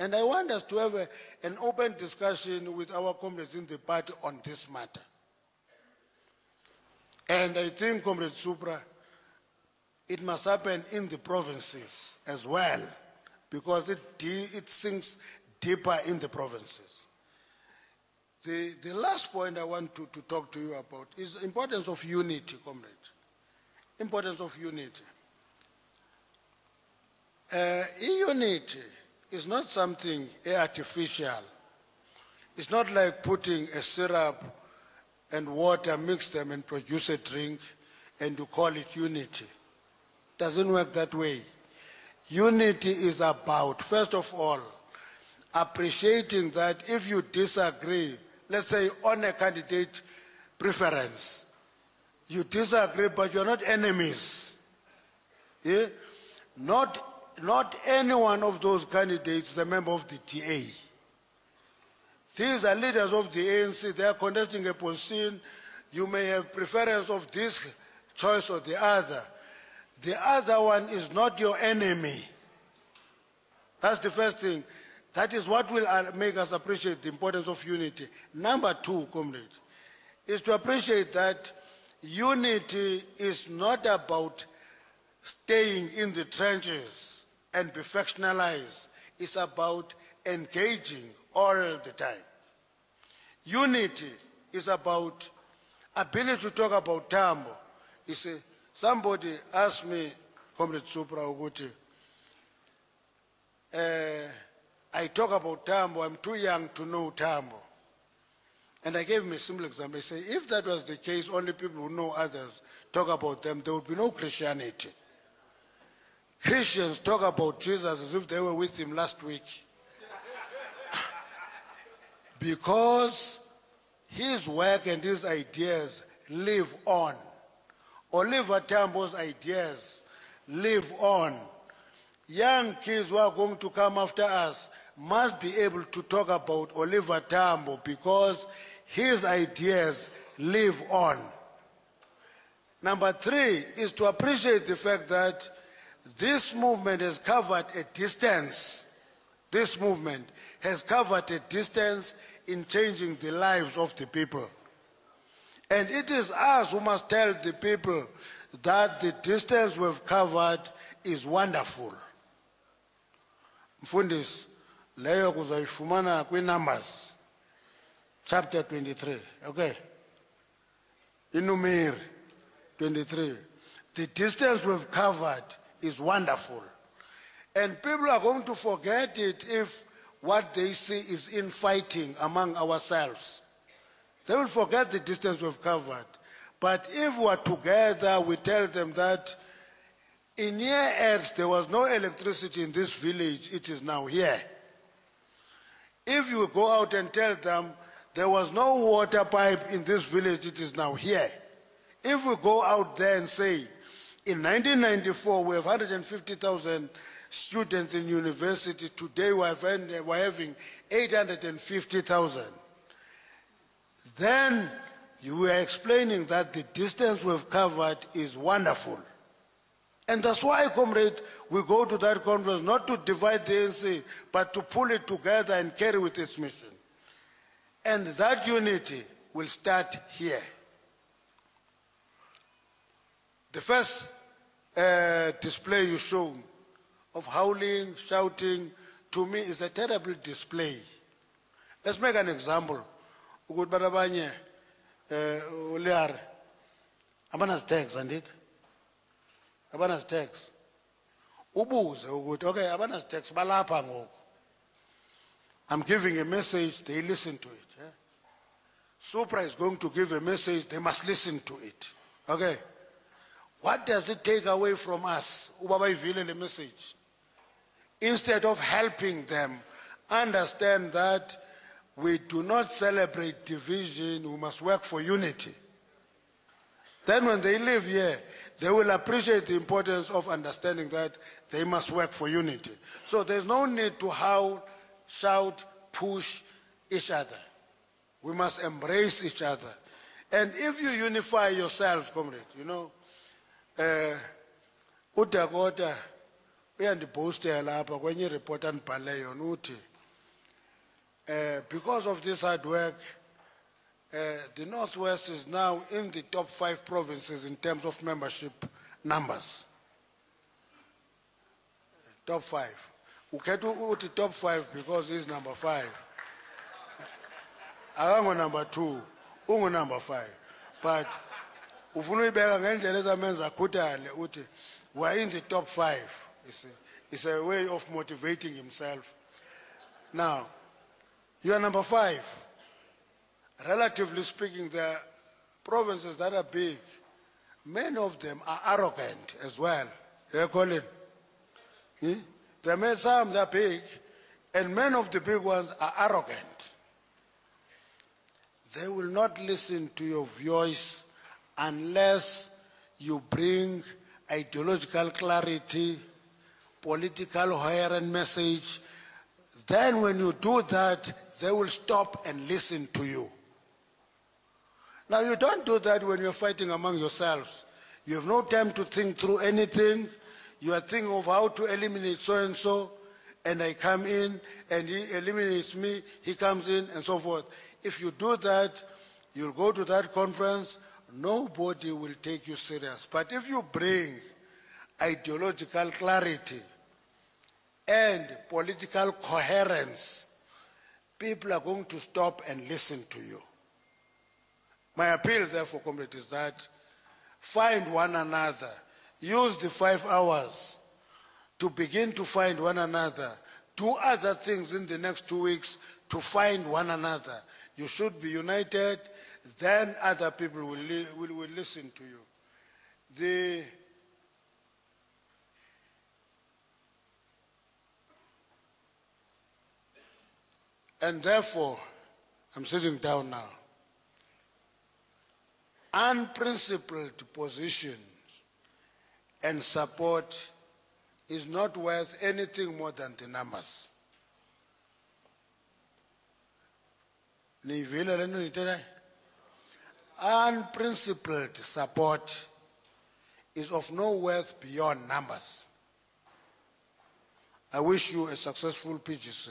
And I want us to have an open discussion with our comrades in the party on this matter. And I think, Comrade Supra, it must happen in the provinces as well, because it sinks deeper in the provinces. The last point I want to talk to you about is the importance of unity, comrade. Importance of unity. Unity is not something artificial. It's not like putting a syrup and water, mix them and produce a drink, and you call it unity. Doesn't work that way. Unity is about, first of all, appreciating that if you disagree, let's say on a candidate preference, you disagree, but you're not enemies. Yeah? Not any one of those candidates is a member of the DA. These are leaders of the ANC. They are contesting a position. You may have preference of this choice or the other. The other one is not your enemy. That's the first thing. That is what will make us appreciate the importance of unity. Number two, comrade, is to appreciate that unity is not about staying in the trenches and be factionalized. It's about engaging all the time. Unity is about ability to talk about Tambo. You see, somebody asked me, Comrade Supra Uguti, I talk about Tambo, I'm too young to know Tambo. And I gave him a simple example. I say, if that was the case, only people who know others talk about them, there would be no Christianity. Christians talk about Jesus as if they were with him last week. Because his work and his ideas live on. Oliver Tambo's ideas live on. Young kids who are going to come after us must be able to talk about Oliver Tambo because his ideas live on. Number three is to appreciate the fact that this movement has covered a distance. This movement has covered a distance in changing the lives of the people. And it is us who must tell the people that the distance we've covered is wonderful. Mfundis, leyo kuzayifumana kwi-Numbers, chapter 23, okay? In Numeri 23. The distance we've covered is wonderful. And people are going to forget it if what they see is infighting among ourselves. They will forget the distance we've covered. But if we're together, we tell them that in year X, there was no electricity in this village, it is now here. If you go out and tell them there was no water pipe in this village, it is now here. If we go out there and say, in 1994, we have 150,000 students in university, today we're having 850,000. Then you are explaining that the distance we've covered is wonderful. And that's why, comrade, we go to that conference not to divide the ANC, but to pull it together and carry with its mission. And that unity will start here. The first display you showed of howling, shouting, to me is a terrible display. Let's make an example. Ugut barabanye uliar abanas tags and it abanas tags ubuze ugut okay abanas tags balapha ngoku. I'm giving a message, they listen to it. Yeah? Supra is going to give a message, they must listen to it. Okay. What does it take away from us? Ubaba ivile le message. Instead of helping them understand that we do not celebrate division, we must work for unity. Then when they live here, they will appreciate the importance of understanding that they must work for unity. So there's no need to howl, shout, push each other. We must embrace each other. And if you unify yourselves, comrade, you know, uDakota uyandibhostela apha kwenye ireport andibhale yona uthi because of this hard work the Northwest is now in the top 5 provinces in terms of membership numbers. Top 5. Ukhetha uthi top 5 because he's number 5. Akango number 2, ungu number 5. But ufuna uyibeka ngendlela ezamenza akhuthale uthi we're in the top 5. You see, it's a way of motivating himself. Now, you are number 5. Relatively speaking, the provinces that are big, many of them are arrogant as well. You call it? There are some that are big, and many of the big ones are arrogant. They will not listen to your voice unless you bring ideological clarity, political coherent message. Then when you do that, they will stop and listen to you. Now you don't do that when you're fighting among yourselves. You have no time to think through anything. You are thinking of how to eliminate so-and-so, and I come in, and he eliminates me, he comes in, and so forth. If you do that, you'll go to that conference, nobody will take you serious. But if you bring ideological clarity and political coherence, people are going to stop and listen to you. My appeal, therefore, comrades, is that find one another. Use the 5 hours to begin to find one another. Do other things in the next 2 weeks to find one another. You should be united, then other people will listen to you. And therefore, I'm sitting down now. Unprincipled positions and support is not worth anything more than the numbers. Unprincipled support is of no worth beyond numbers. I wish you a successful PGC.